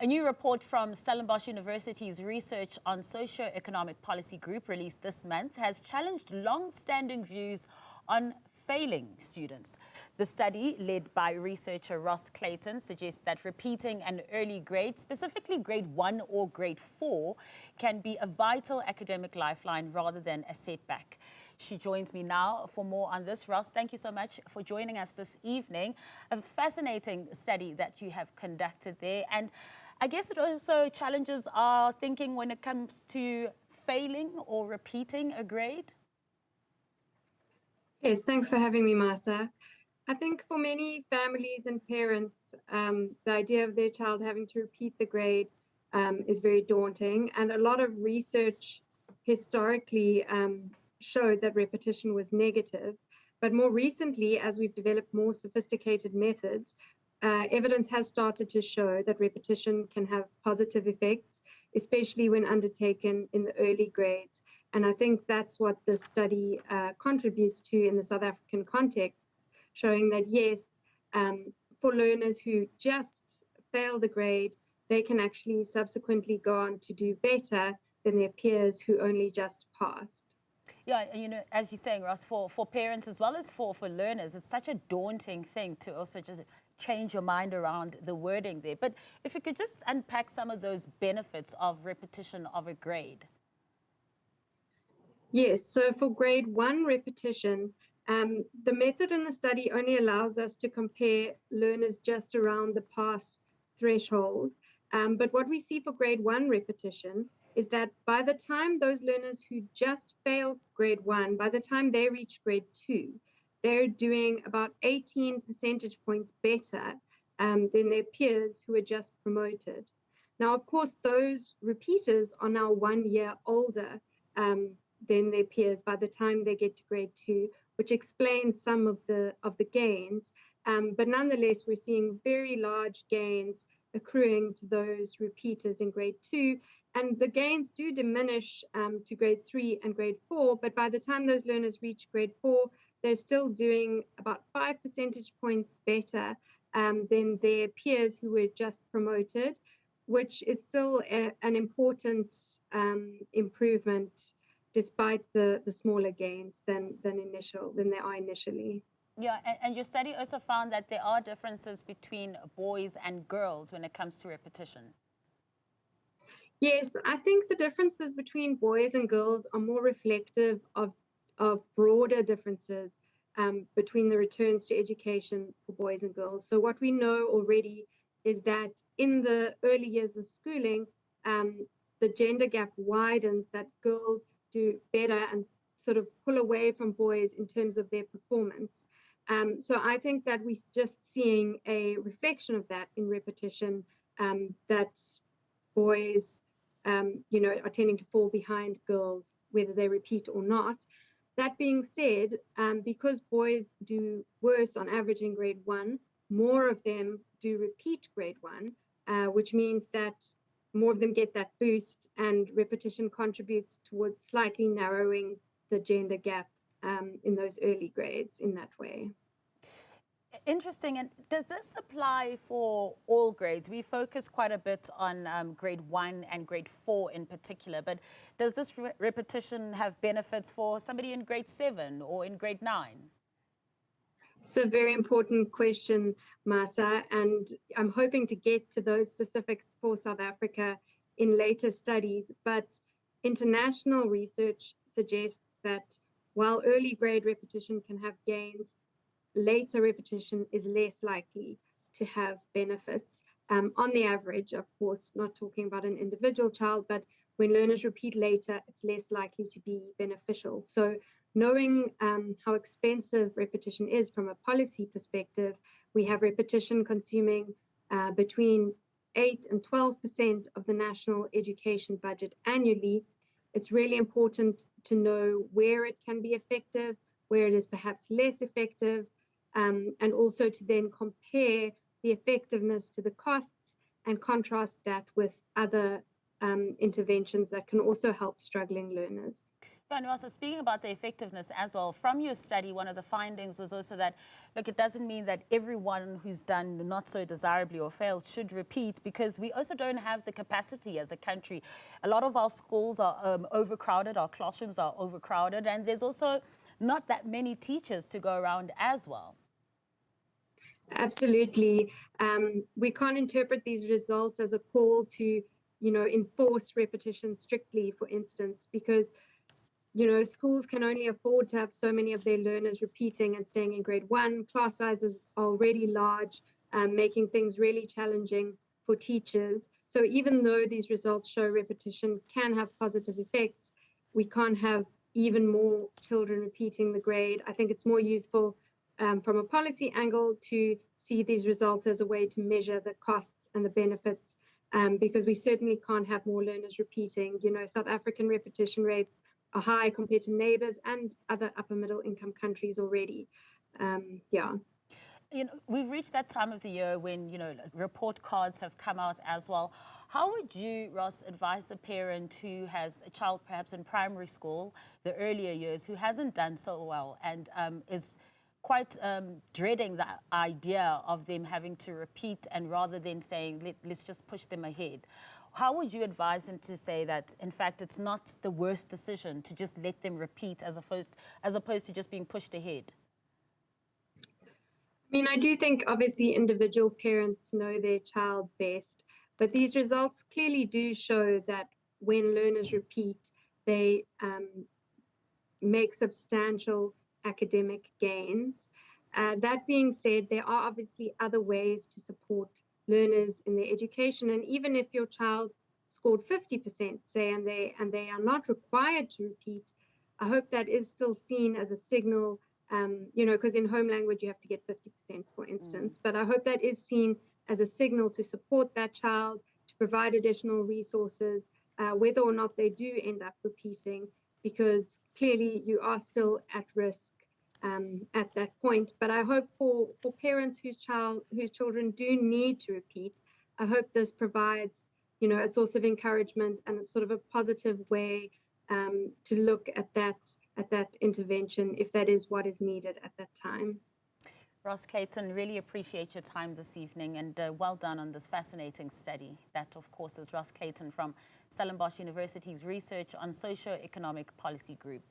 A new report from Stellenbosch University's Research on Socio-Economic Policy group released this month has challenged long-standing views on failing students. The study, led by researcher Ros Clayton, suggests that repeating an early grade, specifically grade 1 or grade 4, can be a vital academic lifeline rather than a setback. She joins me now for more on this. Ros, thank you so much for joining us this evening. A fascinating study that you have conducted there. And I guess it also challenges our thinking when it comes to failing or repeating a grade. Yes, thanks for having me, Marsa. I think for many families and parents, the idea of their child having to repeat the grade is very daunting. And a lot of research historically showed that repetition was negative. But more recently, as we've developed more sophisticated methods, evidence has started to show that repetition can have positive effects, especially when undertaken in the early grades. And I think that's what this study contributes to in the South African context, showing that, yes, for learners who just fail the grade, they can actually subsequently go on to do better than their peers who only just passed. Yeah, you know, as you're saying, Ros, for parents as well as for learners, it's such a daunting thing to also just change your mind around the wording there. But if you could just unpack some of those benefits of repetition of a grade. Yes, so for grade 1 repetition, the method in the study only allows us to compare learners just around the pass threshold. But what we see for grade 1 repetition is that by the time those learners who just failed grade 1, by the time they reach grade 2, they're doing about 18 percentage points better than their peers who were just promoted. Now, of course, those repeaters are now 1 year older than their peers by the time they get to grade 2, which explains some of the gains. But nonetheless, we're seeing very large gains accruing to those repeaters in grade 2. And the gains do diminish to grade 3 and grade 4. But by the time those learners reach grade 4, they're still doing about 5 percentage points better than their peers who were just promoted, which is still an important improvement despite the smaller gains than they are initially. Yeah, and your study also found that there are differences between boys and girls when it comes to repetition. Yes, I think the differences between boys and girls are more reflective of broader differences between the returns to education for boys and girls. So what we know already is that in the early years of schooling, the gender gap widens, that girls do better and sort of pull away from boys in terms of their performance. So I think that we're just seeing a reflection of that in repetition, that boys, are tending to fall behind girls, whether they repeat or not. That being said, because boys do worse on average in grade 1, more of them do repeat grade 1, which means that more of them get that boost, and repetition contributes towards slightly narrowing the gender gap in those early grades in that way. Interesting. And does this apply for all grades? We focus quite a bit on grade 1 and grade 4 in particular, but does this repetition have benefits for somebody in grade 7 or in grade 9? It's a very important question, Marsa, and I'm hoping to get to those specifics for South Africa in later studies. But international research suggests that while early grade repetition can have gains, later repetition is less likely to have benefits. On the average, of course, not talking about an individual child, but when learners repeat later, it's less likely to be beneficial. So knowing how expensive repetition is from a policy perspective, we have repetition consuming between 8 and 12% of the national education budget annually. It's really important to know where it can be effective, where it is perhaps less effective, and also to then compare the effectiveness to the costs and contrast that with other interventions that can also help struggling learners. And also speaking about the effectiveness as well, from your study, one of the findings was also that, look, it doesn't mean that everyone who's done not so desirably or failed should repeat, because we also don't have the capacity as a country. A lot of our schools are overcrowded, our classrooms are overcrowded, and there's also not that many teachers to go around as well. Absolutely. We can't interpret these results as a call to, enforce repetition strictly, for instance, because schools can only afford to have so many of their learners repeating and staying in grade 1. Class sizes are already large, making things really challenging for teachers. So even though these results show repetition can have positive effects, we can't have even more children repeating the grade. I think it's more useful from a policy angle to see these results as a way to measure the costs and the benefits, because we certainly can't have more learners repeating. South African repetition rates are high compared to neighbors and other upper middle income countries already. Yeah. We've reached that time of the year when, report cards have come out as well. How would you, Ros, advise a parent who has a child perhaps in primary school, the earlier years, who hasn't done so well and is quite dreading the idea of them having to repeat, and rather than saying, let's just push them ahead? How would you advise them to say that, in fact, it's not the worst decision to just let them repeat as opposed to just being pushed ahead? I do think obviously individual parents know their child best, but these results clearly do show that when learners repeat, they make substantial academic gains. That being said, there are obviously other ways to support learners in their education, and even if your child scored 50%, say, and they are not required to repeat, I hope that is still seen as a signal, because in home language you have to get 50%, for instance. But I hope that is seen as a signal to support that child, to provide additional resources, whether or not they do end up repeating, because clearly you are still at risk at that point. But I hope for parents whose children do need to repeat, I hope this provides, a source of encouragement and a sort of a positive way to look at that intervention, if that is what is needed at that time. Ros Clayton, really appreciate your time this evening, and well done on this fascinating study. That, of course, is Ros Clayton from Stellenbosch University's Research on Socio-Economic Policy Group.